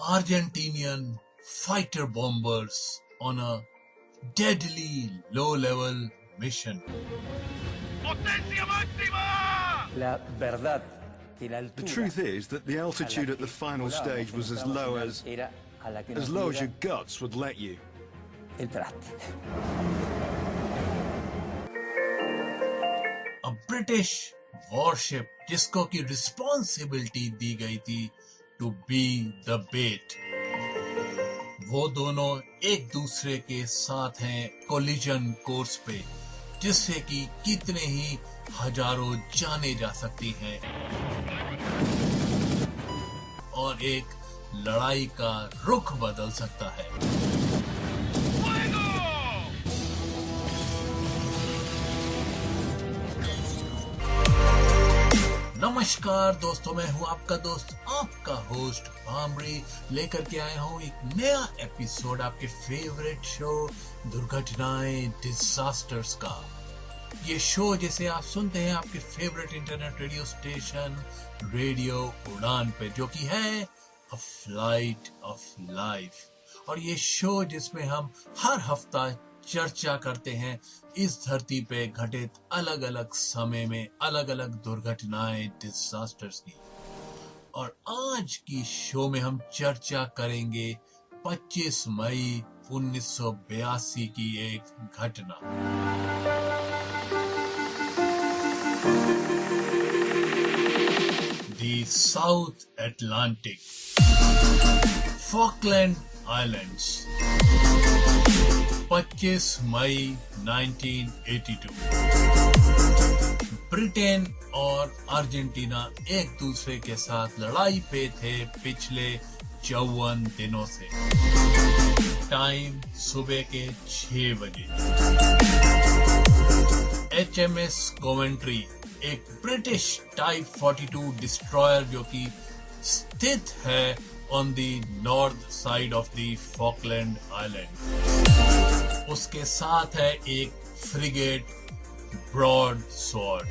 Argentinian fighter bombers on a deadly low-level mission. The truth is that the altitude at the final stage was as low as your guts would let you. A British warship जिसको की responsibility दी गई थी to be the बेट, वो दोनों एक दूसरे के साथ हैं कोलिजन कोर्स पे, जिससे कि कितने ही हजारों जाने जा सकती हैं और एक लड़ाई का रुख बदल सकता है। नमस्कार दोस्तों, मैं हूं आपका दोस्त, आपका होस्ट भामरी, लेकर के आया हूं एक नया एपिसोड आपके फेवरेट शो दुर्घटनाएं डिजास्टर्स का। ये शो जिसे आप सुनते हैं आपके favourite internet radio station radio उड़ान पे, जो कि है अ फ्लाइट ऑफ लाइफ। और ये शो जिसमें हम हर हफ्ता चर्चा करते हैं इस धरती पे घटित अलग अलग समय में अलग अलग दुर्घटनाएं डिजास्टर्स की। और आज की शो में हम चर्चा करेंगे 25 मई 1982 की एक घटना। The south Atlantic Falkland islands, 25 मई 1982। ब्रिटेन और अर्जेंटीना एक दूसरे के साथ लड़ाई पे थे पिछले 54 दिनों से। टाइम सुबह के 6 बजे। HMS कोवेंट्री, एक ब्रिटिश टाइप 42 डिस्ट्रॉयर जो कि स्थित है on the north side of the Falkland island, उसके साथ है एक frigate Broadsword.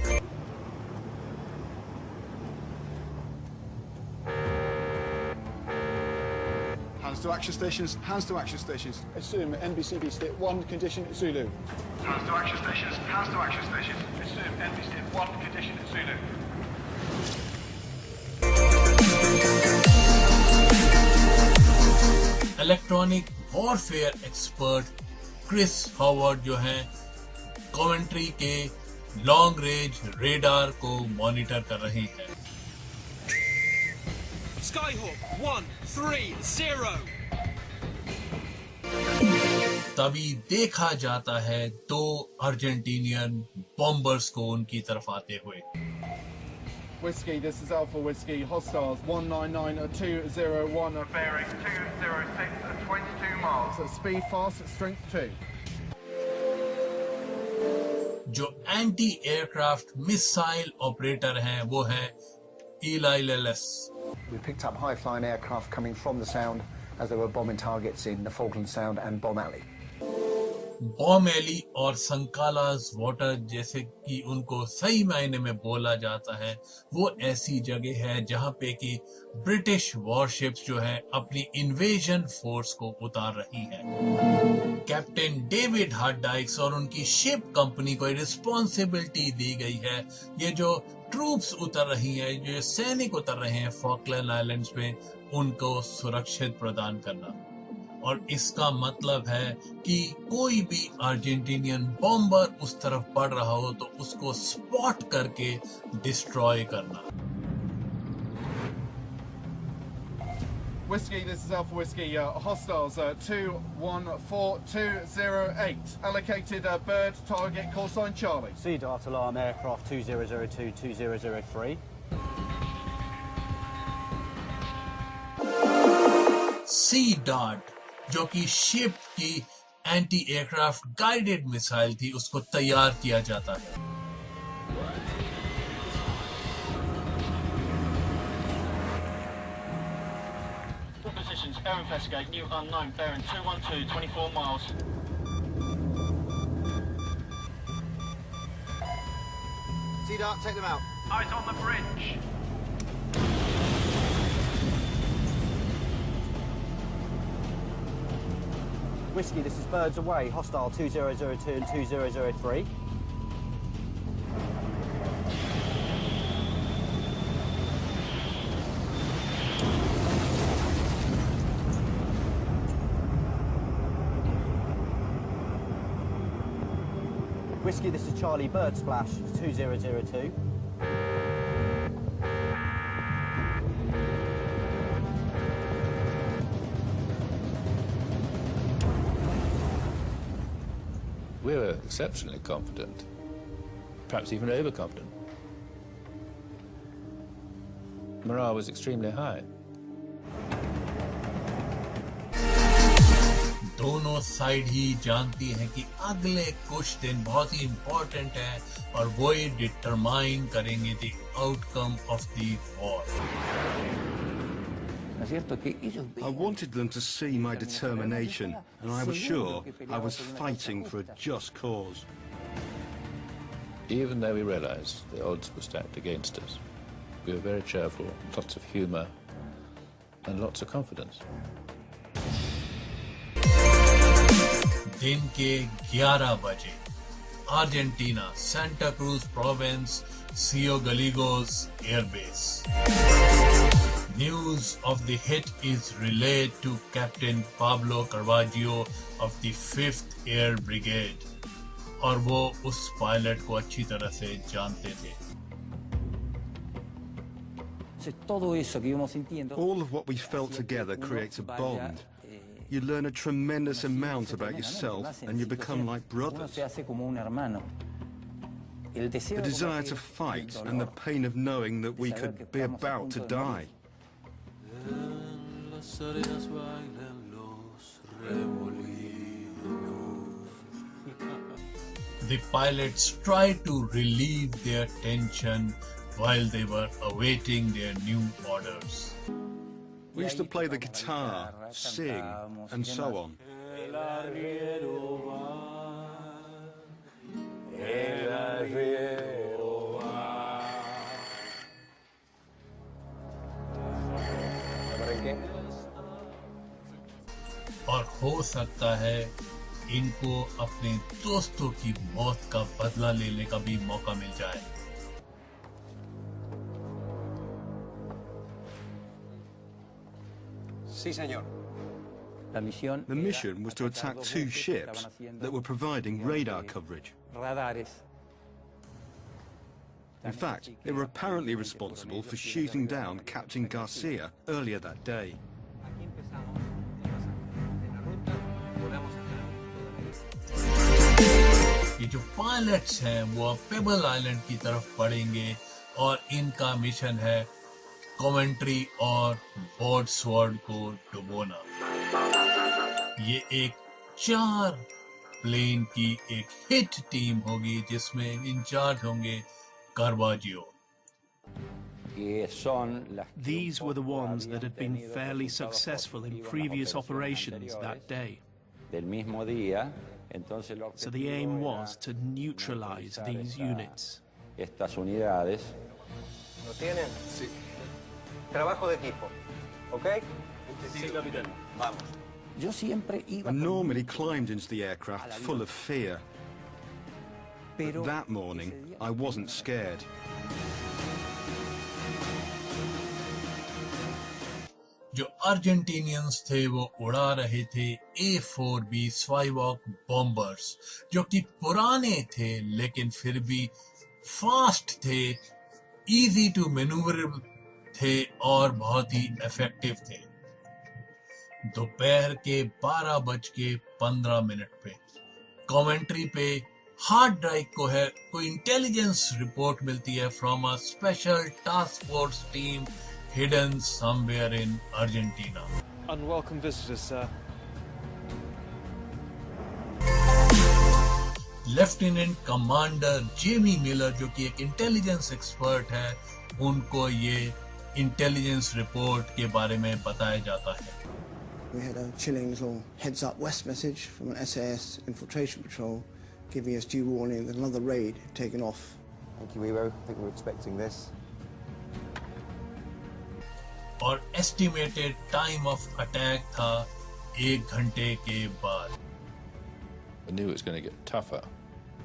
Hands to action stations, hands to action stations. Assume NBCB stick 1, condition Zulu. Hands to action stations, hands to action stations. Assume NBC 1, condition Zulu. Electronic warfare expert Chris Howard जो हैं Coventry के long range radar को monitor कर रहे हैं। Skyhawk 130। तभी देखा जाता है 2 अर्जेंटीनियन बॉम्बर्स को उनकी तरफ आते हुए। Whiskey, this is Alpha Whiskey, hostiles 199-201, bearing 206 at 22 miles. So speed fast at strength 2. जो एंटी एयरक्राफ्ट मिसाइल ऑपरेटर हैं वो हैं ELILS। We picked up high-flying aircraft coming from the Sound as they were bombing targets in the Falkland Sound and Bomb Alley. Bomb Alley और San Carlos water, जैसे कि उनको सही मायने में बोला जाता है, वो ऐसी जगह है जहां पे कि ब्रिटिश वॉरशिप्स जो है अपनी इन्वेजन फोर्स को उतार रही हैं। कैप्टन डेविड हार्डाइक्स और उनकी शिप कंपनी को रिस्पॉन्सिबिलिटी दी गई है, ये जो ट्रूप्स उतर रही हैं, जो सैनिक उतर रहे हैं फॉकलैंड आइलैंड्स पे, उनको सुरक्षित प्रदान करना। और इसका मतलब है कि कोई भी अर्जेंटीनियन बॉम्बर उस तरफ बढ़ रहा हो तो उसको स्पॉट करके डिस्ट्रॉय करना। Whiskey, this is Alpha Whiskey, hostiles 214208, allocated bird target call sign Charlie. Sea Dart alarm aircraft 2002-2003. C dart, जो कि शिप की एंटी एयरक्राफ्ट गाइडेड मिसाइल थी, उसको तैयार किया जाता है। All positions, air investigate, new unknown, bearing 212, 24 miles. Sea Dart, take them out. Eyes on the bridge. Whiskey, this is Birds Away, hostile 2002 and 2003. Whiskey, this is Charlie Bird Splash 2002. We were exceptionally confident, perhaps even overconfident. Morale was extremely high. दोनों side ही जानती हैं कि अगले कुछ दिन बहुत ही important है और वो ही डिटरमाइन करेंगे the outcome of the war. I wanted them to see my determination, and I was sure I was fighting for a just cause. Even though we realized the odds were stacked against us, we were very cheerful, lots of humor, and lots of confidence. दिन के 11 बजे Argentina Santa cruise province सियो गलीगोस airbase. News of the hit is relayed to Captain Pablo Caravaggio of the 5th Air Brigade, और वो उस pilot को अच्छी तरह से जानते थे. All of what we felt together creates a bond. You learn a tremendous amount about yourself and you become like brothers. The desire to fight and the pain of knowing that we could be about to die. The pilots tried to relieve their tension while they were awaiting their new orders. We used to play the guitar, sing, and so on. और हो सकता है इनको अपने दोस्तों की मौत का बदला लेने का भी मौका मिल जाए. Sí, señor. The mission was to attack 2 ships that were providing radar coverage. In fact, they were apparently responsible for shooting down Captain Garcia earlier that day. ये जो पायलट्स हैं वो पेबल आइलैंड की तरफ बढ़ेंगे और इनका मिशन है कॉवेंट्री और बोर्डस्वर्ड को डुबोना. ये एक 4 प्लेन की एक हिट टीम होगी जिसमें इंचार्ज होंगे कार्वाजियो. These were the ones that had been fairly successful in previous operations that day. So the aim was to neutralize these units. Trabajo de equipo, ¿ok? Sí, capitán. Vamos. I normally climbed into the aircraft full of fear. But that morning, I wasn't scared. जो अर्जेंटीनियंस थे वो उड़ा रहे थे A4B स्वाइवॉक bombers जो कि पुराने थे लेकिन फिर भी फास्ट थे, इजी टू मैन्यूवरेबल थे और बहुत ही इफेक्टिव थे. दोपहर के 12:15 पे कॉवेंट्री पे हार्ड ड्राइव को है कोई इंटेलिजेंस रिपोर्ट मिलती है from a special task force team hidden somewhere in Argentina. Unwelcome visitors, sir. Lieutenant commander Jamie Miller जो कि एक इंटेलिजेंस एक्सपर्ट है, उनको ये इंटेलिजेंस रिपोर्ट के बारे में बताया जाता है. We had a chilling little heads up west message from an SAS infiltration patrol giving us due warning that another raid had taken off. Thank you, Evo. I think we were expecting this. और estimated time of attack था 1 घंटे के बाद. I knew it was going to get tougher,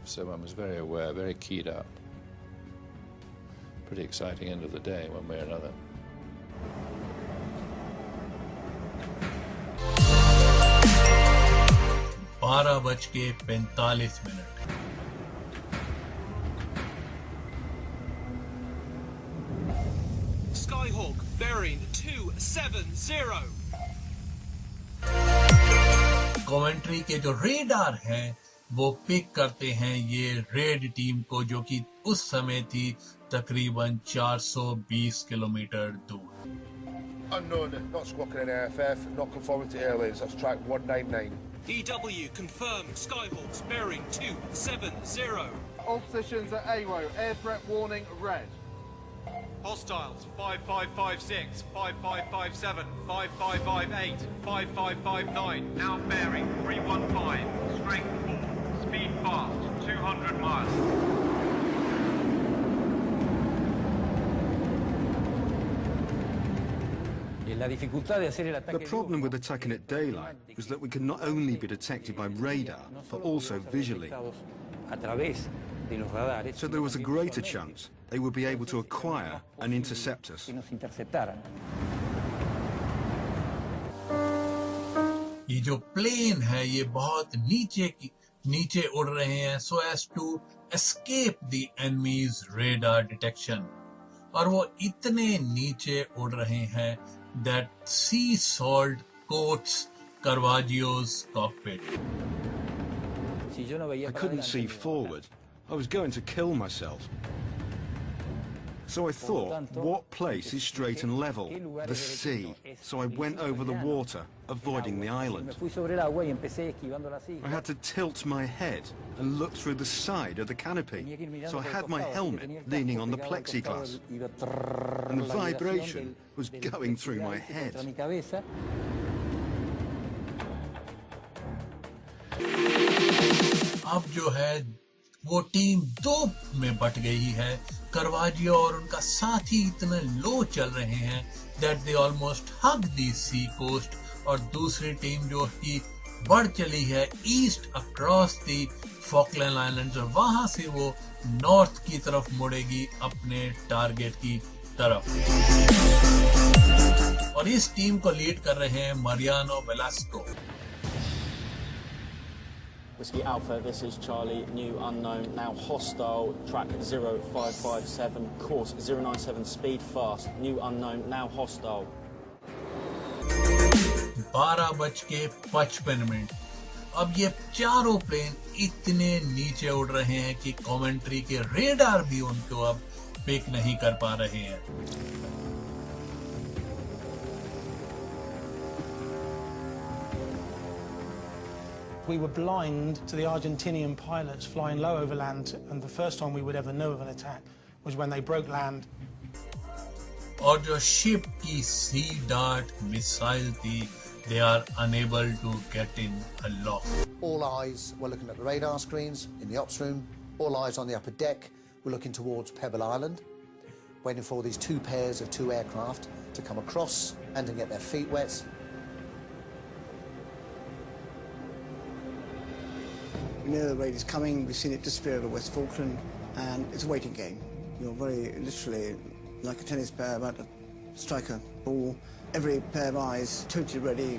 so I was very aware, very keyed up. Pretty exciting end of the day, one way or another. बारह बज के 45 minute. Skyhawk bearing 270. Coventry के जो radar हैं वो pick करते हैं ये रेड टीम को, जो कि उस समय थी तकरीबन 420 किलोमीटर दूर। Unknown, not squawking in AFF, not conforming to airlines. That's track 199. EW confirmed Skyhawks bearing 270. All positions at AWO, air threat warning red. Hostiles 5556, 5557, 5558, 5559. Now bearing 315, strength 4, speed fast, 200 miles. The problem with attacking at daylight was that we could not only be detected by radar, but also visually. So there was a greater chance they would be able to acquire and intercept us. ये जो plane है ये बहुत नीचे उड़ रहे हैं so as to escape the enemy's radar detection, और वो इतने नीचे उड़ रहे हैं that sea salt coats Caravaggio's cockpit. I couldn't see forward. I was going to kill myself. So I thought, what place is straight and level? The sea. So I went over the water, avoiding the island. I had to tilt my head and look through the side of the canopy. So I had my helmet leaning on the plexiglass. And the vibration was going through my head. अब जो है वो team दो में but गई है। Caravaggio और उनका साथी इतने लो चल रहे हैं that they almost hug the sea coast, और दूसरी टीम जो कि बढ़ चली है east across the Falkland islands, और वहां से वो नॉर्थ की तरफ मुड़ेगी अपने टारगेट की तरफ। और इस टीम को लीड कर रहे हैं Mariano Velasco। Whiskey Alpha, this is Charlie, new unknown, now hostile, track 0557, course 097, speed fast, new unknown, now hostile. 12:55। अब ये चारों प्लेन इतने नीचे उड़ रहे हैं कि कमेंट्री के रेडार भी उनको अब पिक नहीं कर पा रहे हैं। We were blind to the Argentinian pilots flying low over land, and the first time we would ever know of an attack was when they broke land. और जो शिप की सी डार्ट मिसाइल थी, they are unable to get in a lock. All eyes were looking at the radar screens in the ops room. All eyes on the upper deck were looking towards Pebble Island, waiting for these two pairs of two aircraft to come across and to get their feet wet. We know the raid is coming, we've seen it disappear over West Falkland, and it's a waiting game. You're very literally like a tennis player about to strike a ball. Every pair of eyes totally ready.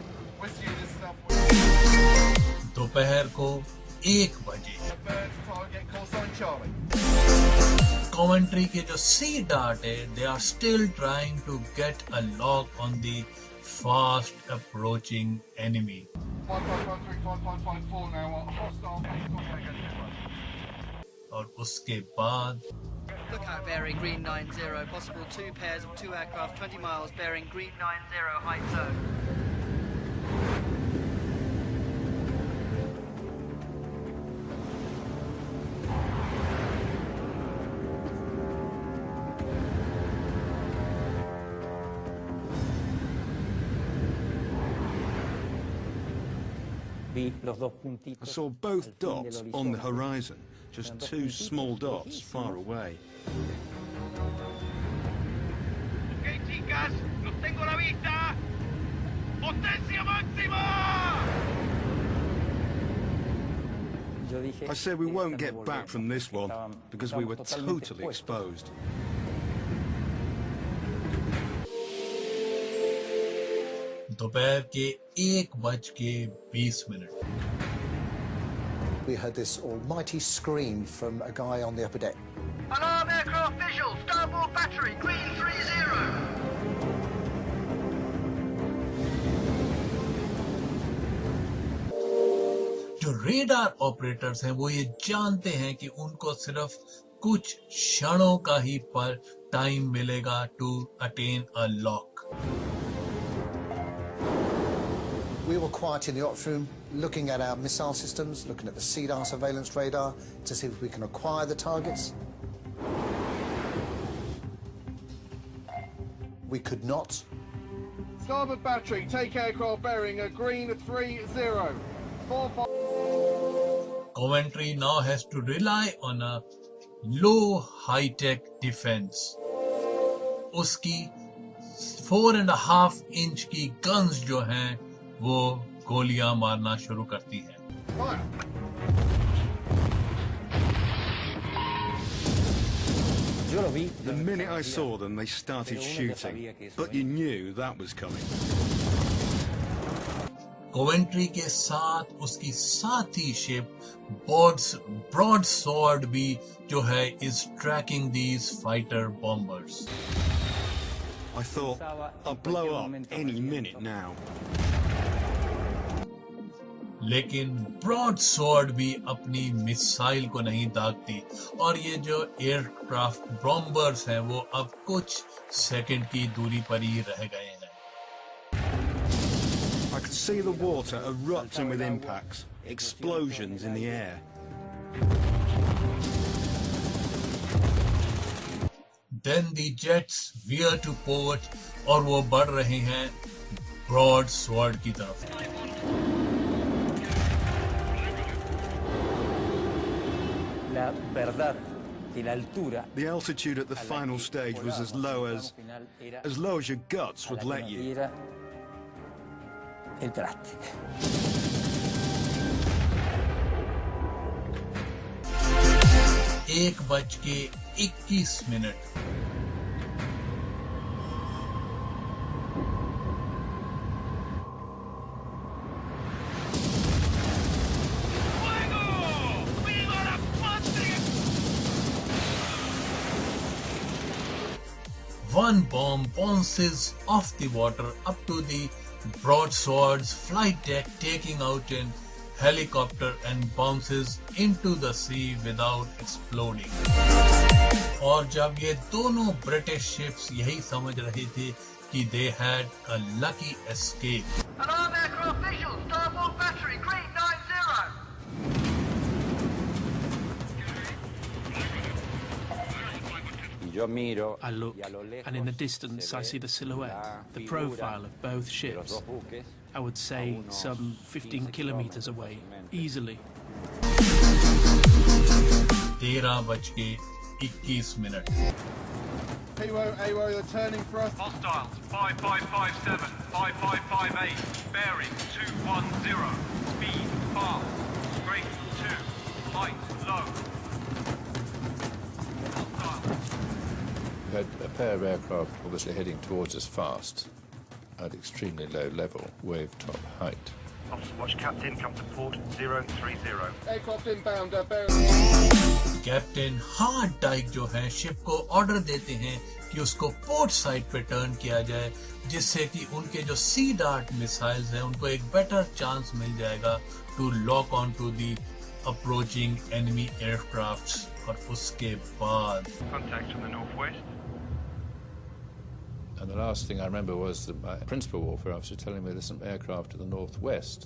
दोपहर को 1 बजे commentary के जो सी dart है, they are still trying to get a lock on the fast approaching enemy. 55535554 now, hostile. और उसके बाद Lookout bearing green 90, possible two pairs of two aircraft 20 miles bearing green 90 height zone. I saw both dots on the horizon, just two small dots far away. Ok, chicas, los tengo a la vista. ¡Potencia máxima! I said we won't get back from this one because we were totally exposed. दोपहर के 1:20. We heard this almighty scream from a guy on the upper deck. Alarm aircraft visual, starboard battery, green 30. जो radar operators हैं वो ये जानते हैं कि उनको सिर्फ कुछ क्षणों का ही पर टाइम मिलेगा to attain a lock. We were quiet in the ops room, looking at our missile systems, looking at the CDAR surveillance radar to see if we can acquire the targets. We could not. Starboard battery, take aircraft bearing a green 30. 45. Coventry now has to rely on a low high-tech defense. उसकी 4.5 inch की guns जो हैं वो गोलियां मारना शुरू करती हैं. The minute I saw them, they started shooting, but you knew that was coming. Coventry के साथ उसकी साथी शिप ब्रॉडसवर्ड भी जो है is tracking these fighter bombers. I thought, I'll blow up any minute now. लेकिन ब्रॉडसवर्ड भी अपनी मिसाइल को नहीं दागती और ये जो एयरक्राफ्ट बॉम्बर्स हैं वो अब कुछ सेकंड की दूरी पर ही रह गए हैं. I could see the water erupting with impacts, explosions in the air. Then the jets veer to port और वो बढ़ रहे हैं ब्रॉडसवर्ड की तरफ. The altitude at the final stage was as low as your guts would let you. एक बज के 21 minute. One bomb bounces off the water up to the broadsword's flight deck, taking out an helicopter and bounces into the sea without exploding. और जब ये दोनों British ships यही समझ रहे थे कि they had a lucky escape. Alarm aircraft visual, starboard battery, green 90. I look, and in the distance I see the silhouette, the profile of both ships. I would say some 15 kilometers away, easily. 13:21. AWO, they're turning for us. Hostiles, 5557, 5558, bearing 210, speed fast, straight 2, height low. We had a pair of aircraft obviously heading towards us fast, at extremely low level, wave top height. Officer watch captain, come to port 030. Aircraft inbound, bearing. Captain Hart Dyke जो है ship को order देते हैं कि उसको port side पे turn किया जाए, जिससे कि उनके जो सी डार्ट मिसाइल्स हैं उनको एक बेटर चांस मिल जाएगा to lock on to the approaching enemy aircrafts. और उसके बाद Contact from the northwest. And the last thing I remember was that my principal warfare officer telling me there's some aircraft to the northwest.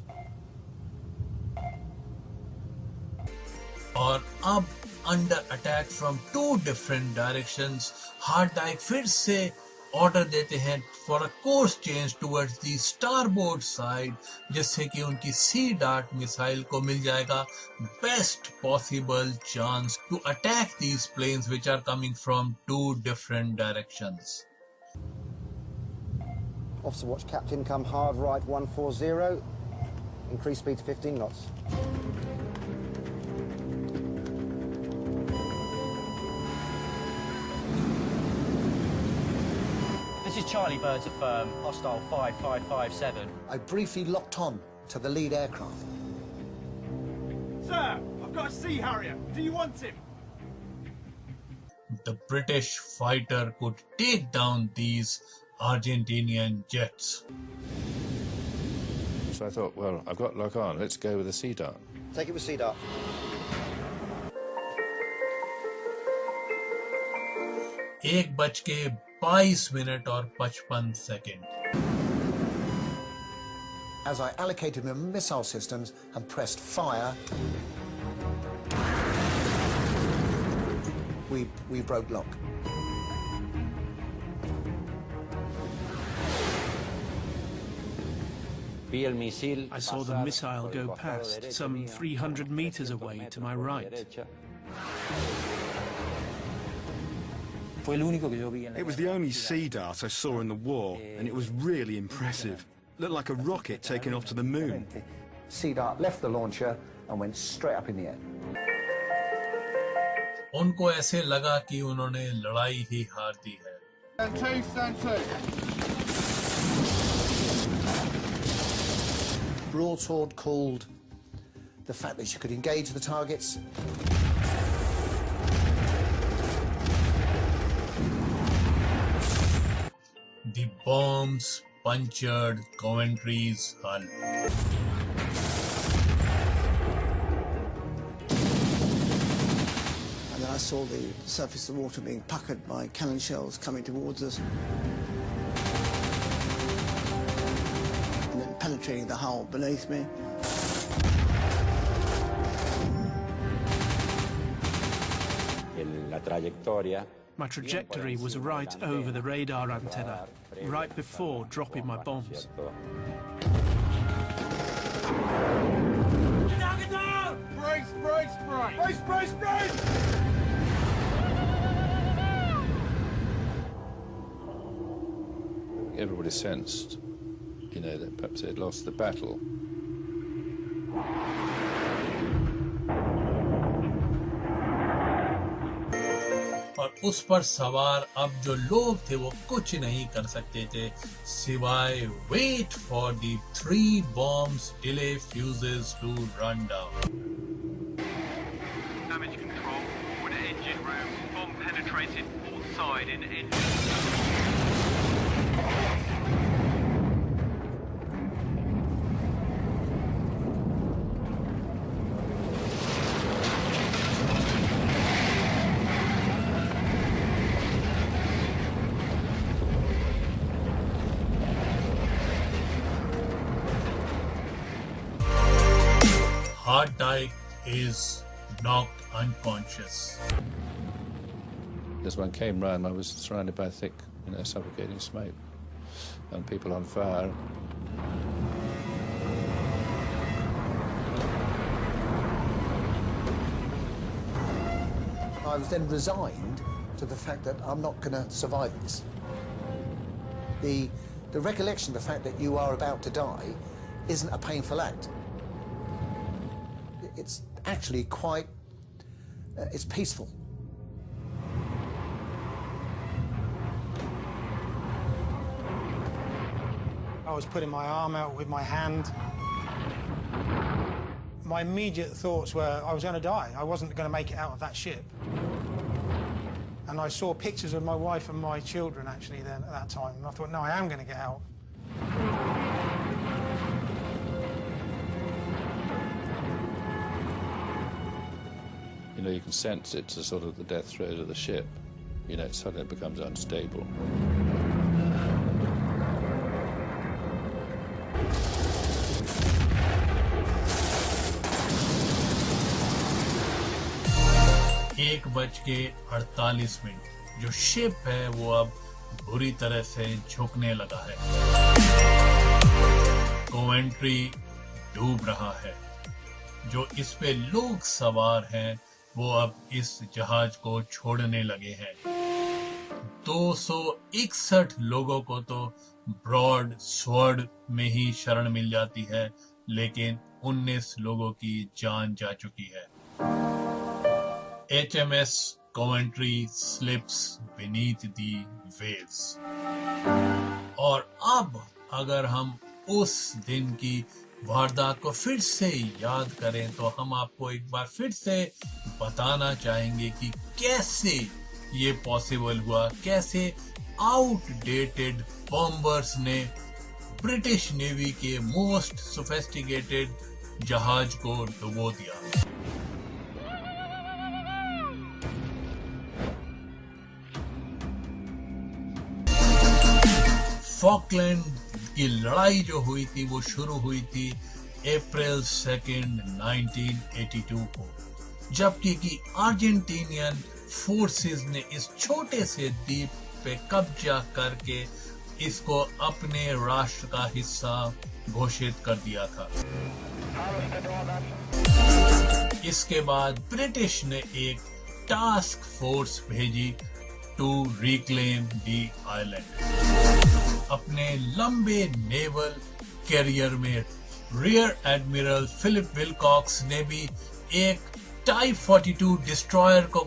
और अब under attack from 2 different directions, Hart Dyke फिर से order देते हैं for a course change towards the starboard side, जिससे कि उनकी Sea Dart missile को मिल जाएगा best possible chance to attack these planes which are coming from 2 different directions. Officer watch captain, come hard right 140, increase speed to 15 knots. is Charlie, birds are firm, hostile 5557. I briefly locked on to the lead aircraft. Sir, I've got a Sea Harrier. Do you want him? The British fighter could take down these Argentinian jets. So I thought, well, I've got lock on, let's go with the Sea Dart. Take it with Sea Dart. एक बज के 22 minute और 55 second. As I allocated my missile systems and pressed fire, we broke lock. I saw the missile go past, some 300 meters away to my right. It was the only Sea Dart I saw in the war, and it was really impressive. Looked like a rocket taking off to the moon. Sea Dart left the launcher and went straight up in the air. उनको ऐसे लगा कि उन्होंने लड़ाई ही हार दी है. Stand two. Broadsword called the fact that she could engage the targets. The bombs punctured Coventry's hull. And then I saw the surface of the water being puckered by cannon shells coming towards us. And then penetrating the hull beneath me. My trajectory was right over the radar antenna, right before dropping my bombs. Get down! Brace! Everybody sensed, you know, that perhaps they'd lost the battle. और उस पर सवार अब जो लोग थे वो कुछ नहीं कर सकते थे सिवाय wait for the 3 bombs delay fuses to run down. Damage control, forward engine room, bomb penetrated port side in engine. Dyke is knocked unconscious. As one came round, I was surrounded by thick, you know, suffocating smoke and people on fire. I was then resigned to the fact that I'm not going to survive this. The recollection, the fact that you are about to die, isn't a painful act. It's actually quite, it's peaceful. I was putting my arm out with my hand. My immediate thoughts were I was going to die. I wasn't going to make it out of that ship. And I saw pictures of my wife and my children actually then at that time. And I thought, no, I am going to get out. You know, you can sense it's a sort of the death throes of the ship. You know, it suddenly becomes unstable. एक बज के 48 minute जो ship है वो अब बुरी तरह से झुकने लगा है. कोवेंट्री डूब रहा है. जो इस पे लोग सवार हैं वो अब इस जहाज को छोड़ने लगे हैं. 261 लोगों को तो ब्रॉड स्वॉर्ड में ही शरण मिल जाती है, लेकिन 19 लोगों की जान जा चुकी है. HMS Coventry slips beneath the waves. और अब अगर हम उस दिन की वारदात को फिर से याद करें तो हम आपको एक बार फिर से बताना चाहेंगे कि कैसे ये पॉसिबल हुआ, कैसे आउटडेटेड बॉम्बर्स ने ब्रिटिश नेवी के मोस्ट सोफिस्टिकेटेड जहाज को डुबो दिया। फॉकलैंड की लड़ाई जो हुई थी वो शुरू हुई थी अप्रैल 2, 1982 को, जबकि कि अर्जेंटीनियन फोर्सेस ने इस छोटे से द्वीप पे कब्जा करके इसको अपने राष्ट्र का हिस्सा घोषित कर दिया था। इसके बाद ब्रिटिश ने एक टास्क फोर्स भेजी टू रिक्लेम द आइलैंड। अपने लंबे नेवल कैरियर में रियर एडमिरल फिलिप विलकॉक्स ने भी एक टाइप 42 डिस्ट्रॉयर को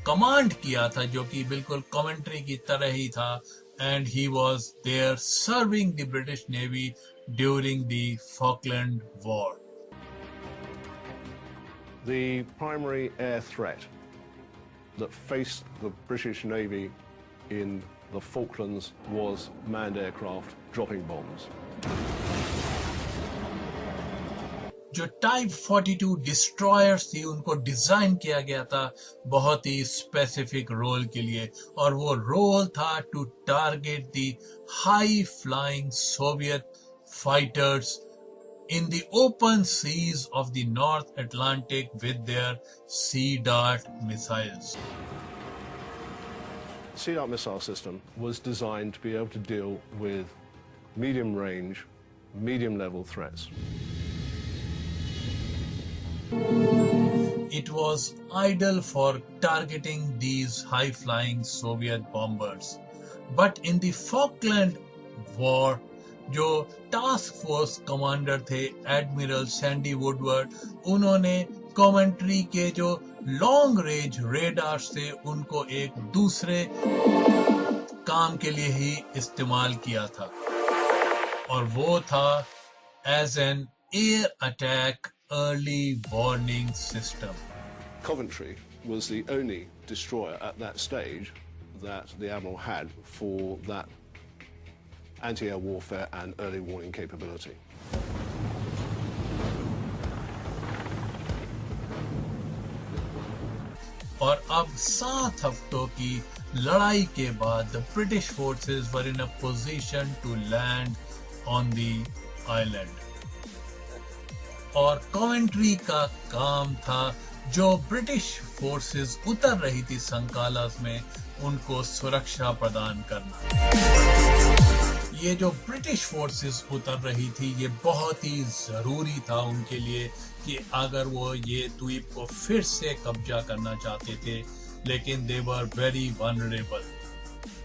कमांड किया था, जो कि बिल्कुल कॉमेंट्री की तरह ही था, and he was there serving the British navy during the Falkland war. The primary air threat that faced the British Navy in the Falklands was manned aircraft dropping bombs. जो टाइप 42 डिस्ट्रॉयर्स थी उनको design किया गया था बहुत ही specific role के लिए, और वो रोल था to target the high flying Soviet fighters in the open seas of the North Atlantic with their Sea Dart missiles. Sea Dart missile system was designed to be able to deal with medium range, medium level threats. It was ideal for targeting these high-flying Soviet bombers. But in the Falkland War, जो task force commander थे admiral Sandy Woodward, उन्होंने commentary के जो long range radars थे उनको एक दूसरे काम के लिए ही इस्तेमाल किया था, और वो था as an air attack early warning system. Coventry was the only destroyer at that stage that the Admiral had for that anti-air warfare and early warning capability. और अब 7 हफ्तों की लड़ाई के बाद the British forces were in a position to land on the island. और Coventry का काम था जो ब्रिटिश फोर्सेस उतर रही थी संकालास में उनको सुरक्षा प्रदान करना। ये जो ब्रिटिश फोर्सेस उतर रही थी ये बहुत ही जरूरी था उनके लिए कि अगर वो ये द्वीप को फिर से कब्जा करना चाहते थे, लेकिन दे वर वेरी वल्नरेबल,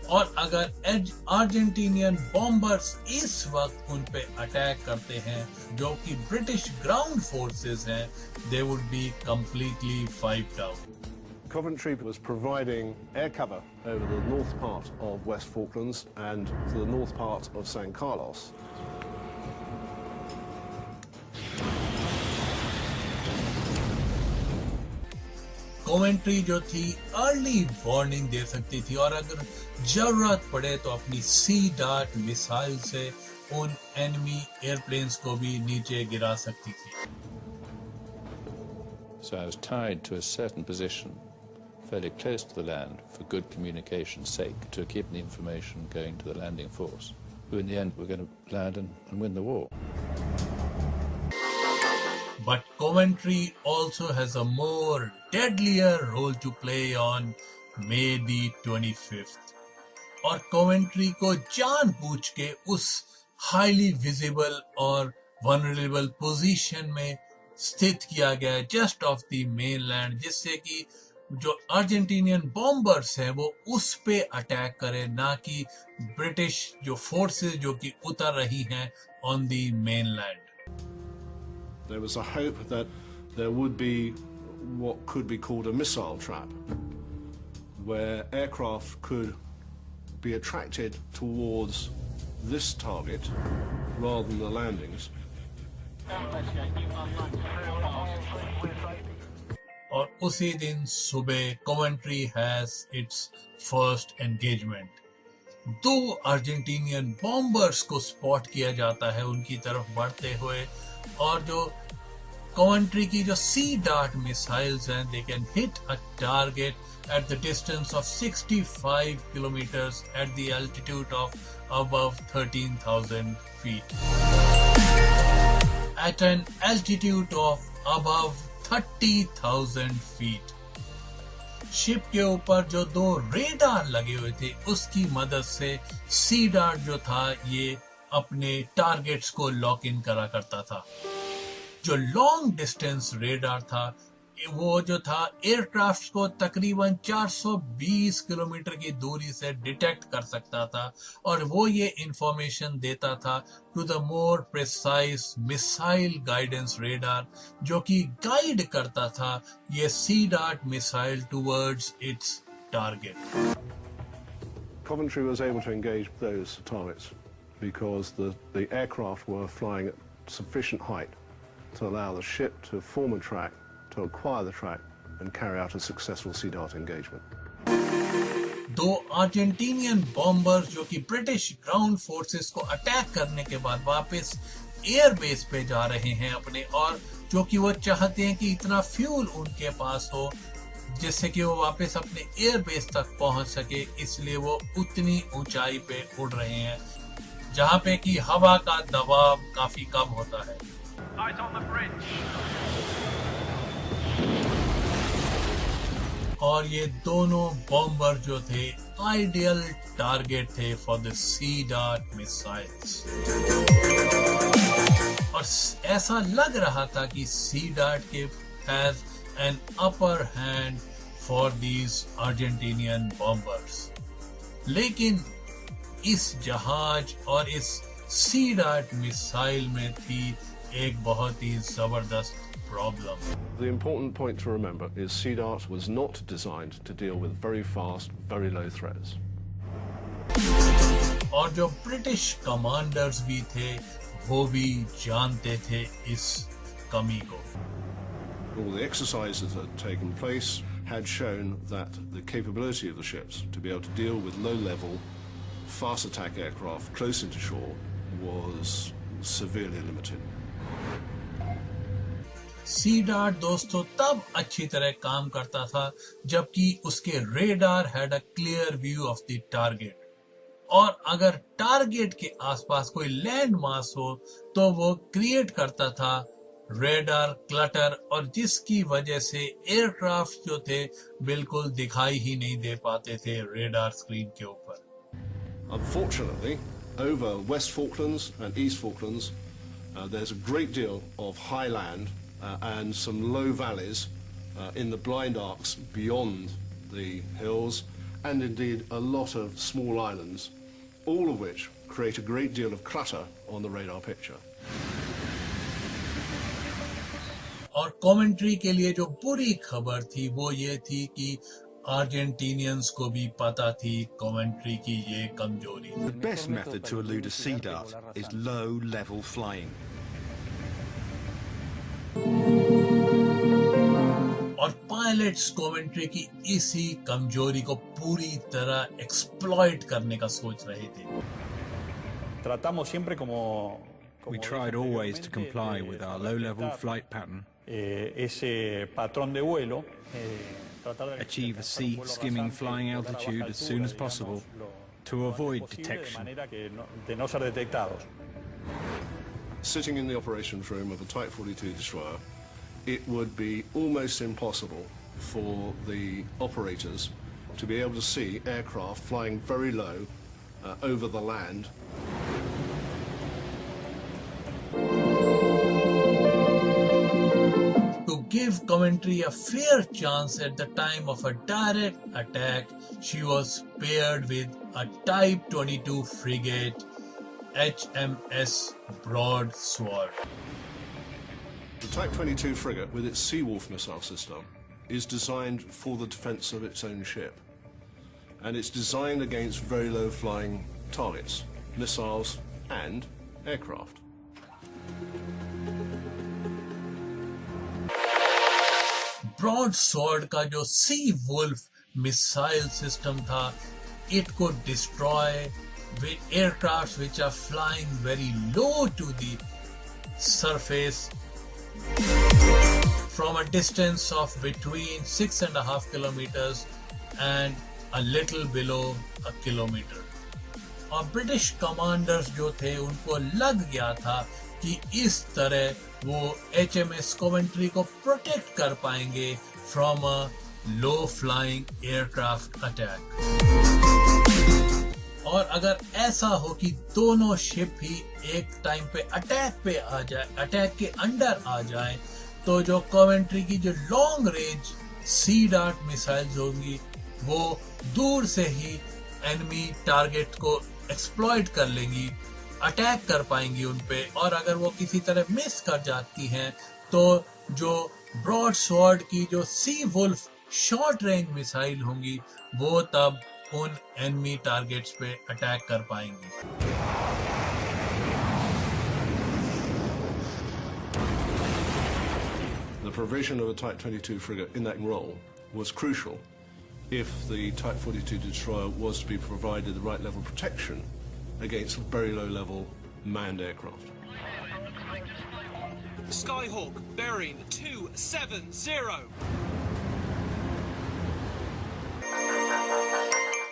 और अगर अर्जेंटीनियन बॉम्बर्स इस वक्त उन पे अटैक करते हैं जो कि ब्रिटिश ग्राउंड फोर्सेस हैं, they would be completely wiped out. Coventry was providing air cover over the north part of West Falklands and to the north part of San Carlos. Commentary जो थी early warning दे सकती थी और अगर जरूरत पड़े तो अपनी सी डार्ट मिसाइल से उन एनिमी एयरप्लेन्स को भी नीचे गिरा सकती थी। So I was tied to a certain position fairly close to the land for good communication's sake to keep the information going to the landing force, who in the end were going to land and win the war. But Coventry also has a more deadlier role to play on May the 25th. और Coventry को जानबूझ के उस highly visible और vulnerable position में स्थित किया गया है just off the mainland, जिससे कि जो अर्जेंटीनियन बॉम्बर्स हैं वो उस पे अटैक करें, ना कि ब्रिटिश जो फोर्सेस जो कि उतर रही हैं on the mainland. There was a hope that there would be what could be called a missile trap, where aircraft could be attracted towards this target rather than the landings. और उसी दिन सुबह Coventry has its first engagement. 2 Argentinian bombers को spot किया जाता है उनकी तरफ बढ़ते हुए, और जो कोवेंट्री की जो सी डार्ट मिसाइल्स हैं, they can hit a target at the distance of 65 kilometers at the altitude of above 13,000 feet. At an altitude of above 30,000 feet. Ship के ऊपर जो 2 रेडार लगे हुए थे, उसकी मदद से सी डार्ट जो था ये अपने टारगेट्स को लॉक इन करा करता था. जो लॉन्ग डिस्टेंस रेडार था वो जो था एयरक्राफ्ट को तकरीबन 420 किलोमीटर की दूरी से डिटेक्ट कर सकता था, और वो ये इंफॉर्मेशन देता था to the more precise missile guidance radar, जो कि गाइड करता था ये Sea Dart missile towards its target. Coventry was able to engage those targets because the aircraft were flying at sufficient height to allow the ship to form a track, to acquire the track and carry out a successful sea dart engagement. 2 Argentinian bombers जो कि British ground forces को attack करने के बाद वापस air base पे जा रहे हैं अपने, और जो कि वो चाहते हैं कि इतना फ्यूल उनके पास हो जिससे कि वो वापस अपने एयर बेस तक पहुंच सके, इसलिए वो उतनी ऊंचाई पे उड़ रहे हैं जहां पे कि हवा का दबाव काफी कम होता है. Eyes on the bridge. और ये दोनों बॉम्बर जो थे आइडियल टारगेट थे for the Sea Dart missiles, और ऐसा लग रहा था कि सी डार्ट के has an upper hand for these Argentinian bombers. लेकिन इस जहाज और इस सी डार्ट मिसाइल में थी एक बहुत ही जबरदस्त problem. The important point to remember is Sea Dart was not designed to deal with very fast, very low threats. और जो ब्रिटिश कमांडर्स भी थे वो भी जानते थे इस कमी को. All the exercises that had taken place had shown that the capability of the ships to be able to deal with low-level, fast attack aircraft close into shore was severely limited. Sea Dart दोस्तों तब अच्छी तरह काम करता था जबकि उसके radar had a clear view of the target, और अगर टारगेट के आसपास कोई लैंड मास हो तो वो क्रिएट करता था रेडार क्लटर, और जिसकी वजह से एयरक्राफ्ट जो थे बिल्कुल दिखाई ही नहीं दे पाते थे रेडार स्क्रीन के ऊपर. Unfortunately, over West Falklands and East Falklands, there's a great deal of high land and some low valleys in the blind arcs beyond the hills, and indeed a lot of small islands, all of which create a great deal of clutter on the radar picture. और commentary के लिए जो बुरी खबर थी वो ये थी कि अर्जेंटीनियंस को भी पता थी कमेंट्री की ये कमजोरी. The best method to elude a sea dart is low-level flying. और पायलट्स कमेंट्री की इसी कमजोरी को पूरी तरह एक्सप्लॉइट करने का सोच रहे थे. We tried always to comply with our low-level flight pattern. Achieve a sea skimming flying altitude as soon as possible to avoid detection. Sitting in the operations room of a Type 42 destroyer, it would be almost impossible for the operators to be able to see aircraft flying very low over the land. To give Coventry a fair chance at the time of a direct attack, she was paired with a Type 22 frigate, HMS Broadsword. The Type 22 frigate, with its Seawolf missile system, is designed for the defence of its own ship. and it's designed against very low-flying targets, missiles and aircraft. Broadsword का जो Sea Wolf missile system था, it could destroy aircrafts which are flying very low to the surface from a distance of between 6.5 kilometers and a little below a kilometer. और British commanders जो थे उनको लग गया था कि इस तरह वो HMS Coventry को प्रोटेक्ट कर पाएंगे from a low flying aircraft attack. और अगर ऐसा हो कि दोनों शिप ही एक टाइम पे आ जाए, अटैक के अंडर आ जाए, तो जो कॉवेंट्री की जो लॉन्ग रेंज सी डार्ट मिसाइल्स होंगी वो दूर से ही एनिमी टारगेट को एक्सप्लॉइट कर लेंगी, अटैक कर पाएंगी उन पे। और अगर वो किसी तरह मिस कर जाती हैं तो जो ब्रॉड स्वॉर्ड की जो सी वुल्फ शॉर्ट रेंज मिसाइल होंगी वो तब उन एनिमी टारगेट्स पे अटैक कर पाएंगी। The provision of a Type 22 frigate in that role was crucial if the Type 42 destroyer was to be provided the right level of protection against very low-level manned aircraft. Skyhawk, bearing 270.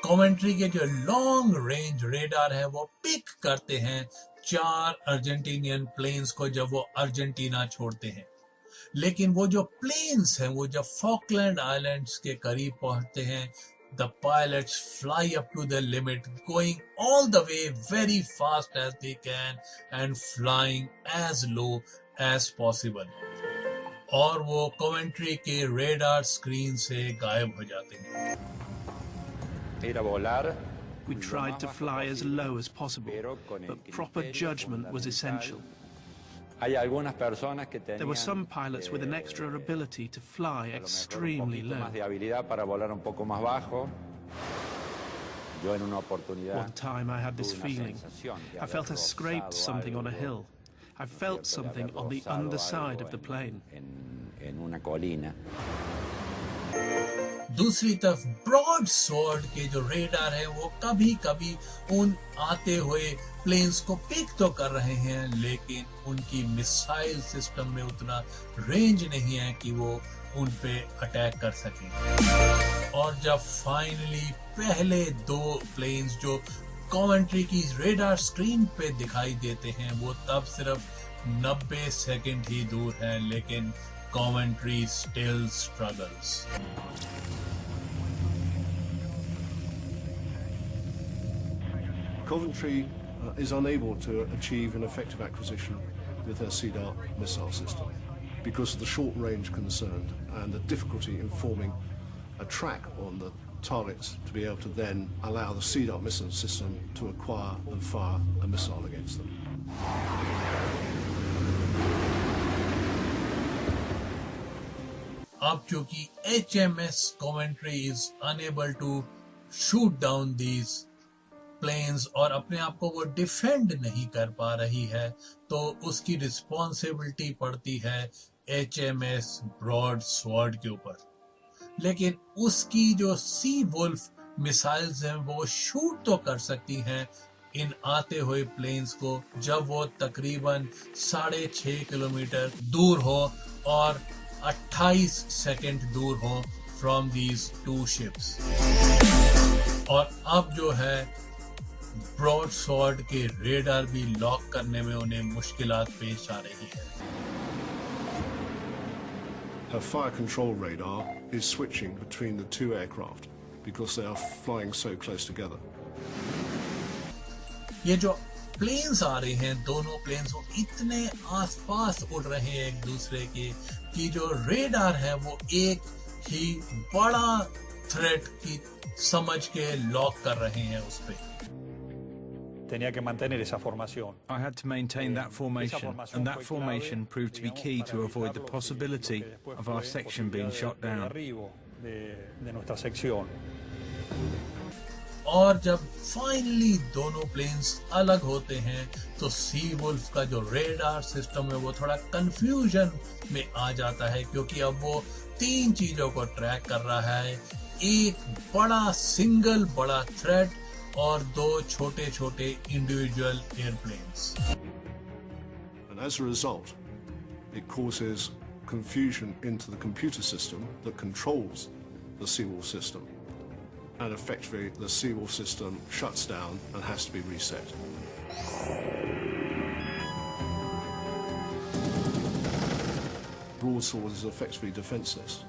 Commentary के जो long range radar है वो pick करते हैं 4 Argentinian planes को जब वो Argentina छोड़ते हैं। लेकिन वो जो प्लेन्स हैं वो जब फॉकलैंड आइलैंड्स के करीब पहुंचते हैं, the pilots fly up to the limit, going all the way very fast as they can and flying as low as possible. और वो कॉमेंट्री के रेडार स्क्रीन से गायब हो जाते हैं। We tried to fly as low as possible, but proper judgment was essential. There were some pilots with an extra ability to fly extremely low. One time I had this feeling. I felt I scraped something on a hill. I felt something on the underside of the plane. दूसरी तरफ broad sword के जो radar है वो कभी-कभी उन आते हुए प्लेन्स को पिक तो कर रहे हैं, लेकिन उनकी मिसाइल सिस्टम में उतना रेंज नहीं है कि वो उन पे अटैक कर सकें। और जब फाइनली पहले 2 प्लेन्स जो कॉमेंट्री की रेडार स्क्रीन पे दिखाई देते हैं वो तब सिर्फ 90 सेकंड ही दूर है, लेकिन commentary still struggles. Coventry is unable to achieve an effective acquisition with her Sea Dart missile system because of the short range concerned and the difficulty in forming a track on the targets to be able to then allow the Sea Dart missile system to acquire and fire a missile against them. अब चूंकि HMS Coventry is unable to shoot down these planes और अपने आप को वो defend नहीं कर पा रही है, तो उसकी रिस्पॉन्सिबिलिटी पड़ती है HMS ब्रॉड स्वॉर्ड के ऊपर। लेकिन उसकी जो सी वुल्फ मिसाइल्स हैं वो शूट तो कर सकती हैं इन आते हुए प्लेन्स को जब वो तकरीबन 6.5 किलोमीटर दूर हो और 28 सेकंड दूर हो फ्रॉम दीज 2 शिप्स। और अब जो है ब्रॉड स्वॉर्ड के रेडार भी लॉक करने में उन्हें मुश्किलात पेश आ रही है। Her fire control radar is switching between the 2 aircraft because they are flying so close together. ये जो प्लेन्स आ रहे हैं, दोनों प्लेन्स वो इतने आसपास उड़ रहे हैं एक दूसरे के कि जो रेडार है वो एक ही बड़ा थ्रेट की समझ के लॉक कर रहे हैं उस पे। I had to maintain that formation, and that formation proved to be key to avoid the possibility of our section being shot down. और जब फाइनली दोनों प्लेन्स अलग होते हैं तो सी वुल्फ का जो रेडार सिस्टम है वो थोड़ा कंफ्यूजन में आ जाता है, क्योंकि अब वो 3 चीजों को ट्रैक कर रहा है, एक बड़ा सिंगल बड़ा थ्रेट और 2 छोटे छोटे individual airplanes. And as a result, it causes confusion into the computer system that controls the Seawolf system. And effectively, the Seawolf system shuts down and has to be reset. Broadsword is effectively defenseless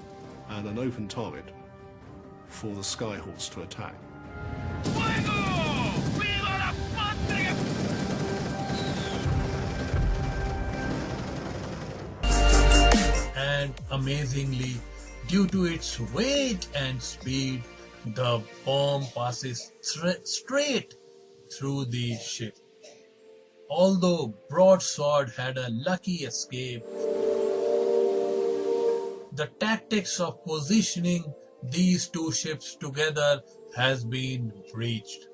and an open target for the Skyhawks to attack. And amazingly, due to its weight and speed, the bomb passes straight through the ship. Although Broadsword had a lucky escape, the tactics of positioning these 2 ships together has been breached.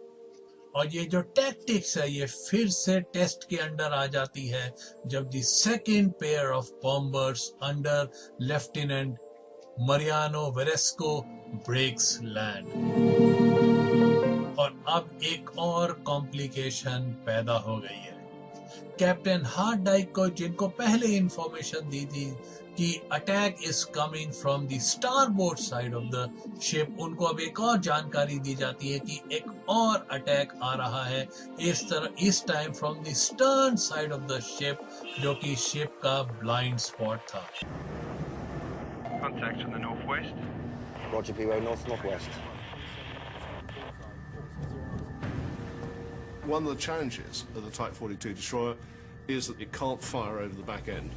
और ये जो tactics है ये फिर से test के under आ जाती है जब the second pair of bombers under lieutenant Mariano Velasco breaks land. और अब एक और कॉम्प्लिकेशन पैदा हो गई है। कैप्टन हार्डाइक को, जिनको पहले इंफॉर्मेशन दी थी कि attack is coming from the starboard side of the ship, उनको अब एक और जानकारी दी जाती है कि एक और अटैक आ रहा है, इस time from the stern side of the ship, जो कि शिप का ब्लाइंड स्पॉट था। Contact from the northwest. Roger, P.O. northwest. One of the challenges of the Type 42 destroyer is that it can't fire over the back end.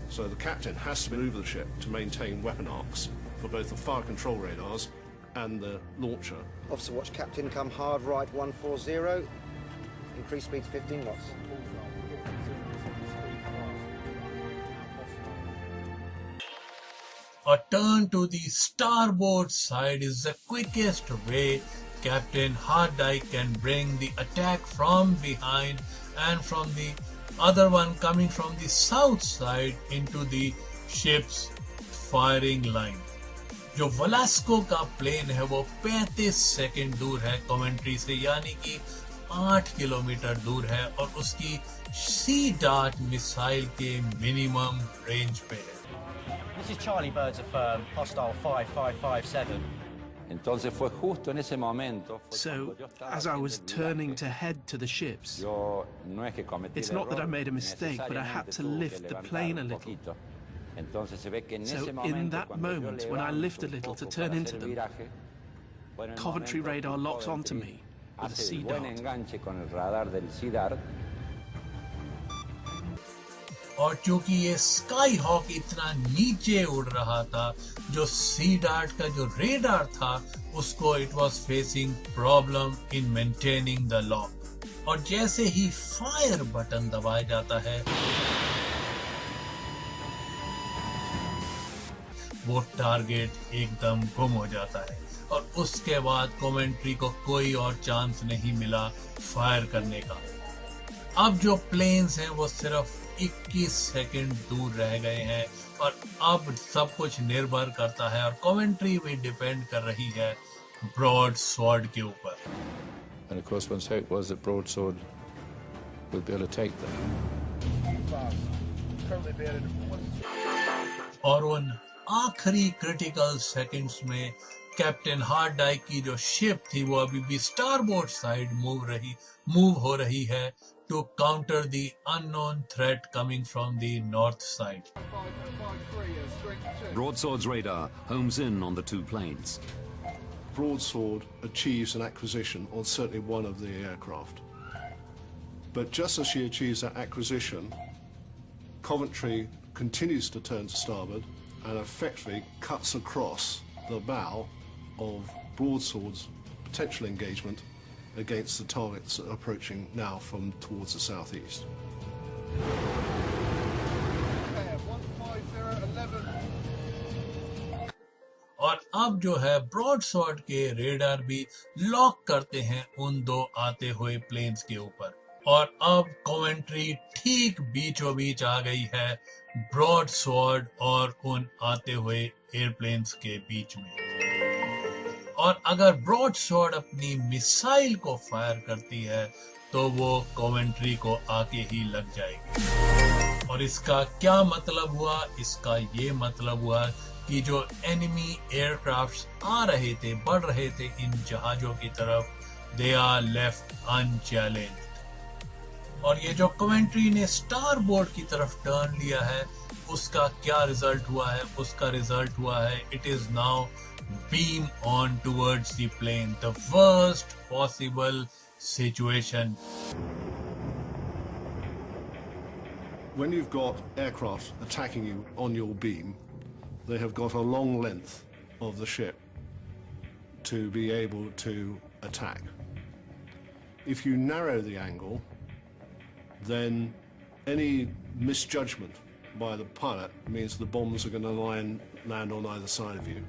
So the captain has to maneuver the ship to maintain weapon arcs for both the fire control radars and the launcher. Officer watch captain, come hard right 140. Increase speed to 15 knots. A turn to the starboard side is the quickest way Captain Hardike can bring the attack from behind and from the other one coming from the south side into the ship's firing line. जो वलास्को का plane है वो 35 second दूर है Coventry से, यानी कि 8 kilometre दूर है और उसकी सी डार्ट मिसाइल के मिनिमम रेंज पे है। This is Charlie, birds are firm, hostile 5557. Entonces fue justo en ese momento. So, as I was turning to head to the ships, it's not that I made a mistake, but I had to lift the plane a little. So, in that moment, when I lift a little to turn into them, Coventry radar locks onto me with a sea dart. और चूंकि ये sky hoc इतना नीचे उड़ रहा था, जो सी dart का जो रेडार था उसको it was facing problem in maintaining the lock. और जैसे ही फायर बटन दबाया जाता है वो टारगेट एकदम गुम हो जाता है और उसके बाद कॉवेंट्री को कोई और चांस नहीं मिला फायर करने का। अब जो प्लेन्स हैं वो सिर्फ 21 सेकंड दूर रह गए हैं और अब सब कुछ निर्भर करता है और कॉवेंट्री भी डिपेंड कर रही है ब्रॉडस्वर्ड के ऊपर। And of course one's hope was that Broadsword would be able to take them. और उन आखिरी क्रिटिकल सेकंड्स में कैप्टन हार्डाइक की जो शिप थी वो अभी भी स्टारबोर्ड साइड मूव हो रही है to counter the unknown threat coming from the north side. Broadsword's radar homes in on the 2 planes. Broadsword achieves an acquisition on certainly one of the aircraft. But just as she achieves that acquisition, Coventry continues to turn to starboard and effectively cuts across the bow of Broadsword's potential engagement against the targets approaching now from towards the southeast. और अब जो है ब्रॉडसवर्ड के radar भी lock करते हैं उन दो आते हुए प्लेन्स के ऊपर। और अब कॉवेंट्री ठीक बीचों बीच आ गई है ब्रॉडसवर्ड और उन आते हुए एयरप्लेन्स के बीच में। और अगर ब्रॉडसवर्ड अपनी मिसाइल को फायर करती है तो वो कॉवेंट्री को आके ही लग जाएगी। और इसका क्या मतलब हुआ? इसका ये मतलब हुआ कि जो एनिमी एयरक्राफ्ट्स आ रहे थे, बढ़ रहे थे इन जहाजों की तरफ, दे आर लेफ्ट अनचैलेंज्ड। और ये जो कॉवेंट्री ने स्टार बोर्ड की तरफ टर्न लिया है, उसका क्या रिजल्ट हुआ है? उसका रिजल्ट हुआ है it is now beam on towards the plane, the worst possible situation. When you've got aircraft attacking you on your beam, they have got a long length of the ship to be able to attack. If you narrow the angle, then any misjudgment by the pilot means the bombs are going to land on either side of you.